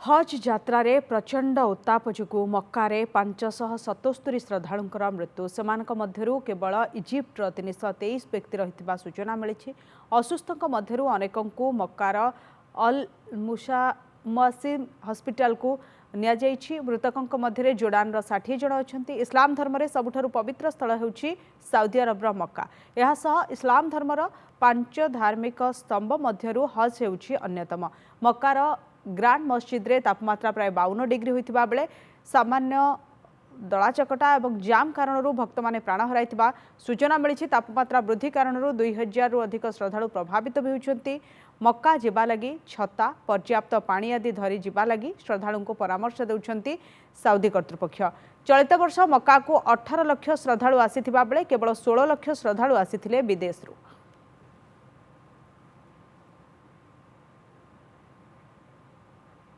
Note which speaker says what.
Speaker 1: हज यात्रा प्रचंड उत्ताप जो मक्कारे 577 श्रद्धालुंकर मृत्यु से केवल इजिप्टर 323 व्यक्ति रही सूचना मिली। असुस्थों मध्य अनेकों मक्कार अल मुसासिम हॉस्पिटल को नियाଯାଇଛି। मृतकों मध्य जोर्डान 60 जन अच्छा। इस्लाम धर्म रे सबुठारु पवित्र स्थल होउछि साउदी अरब मक्का। यह सह इस्लाम धर्मर 5 धार्मिक स्तंभ मध्यरु हज होउछि अन्यतम। मक्कार ग्रांड मस्जिद रे तापमात्रा प्राय 52 डिग्री होइतिबा बेले सामान्य दलाचकटा और जाम कारण भक्त माने प्राण हराइतिबा सूचना मिली। तापमात्रा वृद्धि कारण 2000 रु अधिक श्रद्धालु प्रभावित भी होती। मक्का जिबा लगी छता पर्याप्त पानी आदि धरी जिबा लगी श्रद्धालु को परामर्श देउछंती साउदी कर्तृपक्ष। चलित वर्ष मक्का को 18 लाख श्रद्धालु आसीथिबा बेले केवल 16 लाख श्रद्धालु आसीथिले विदेशरू।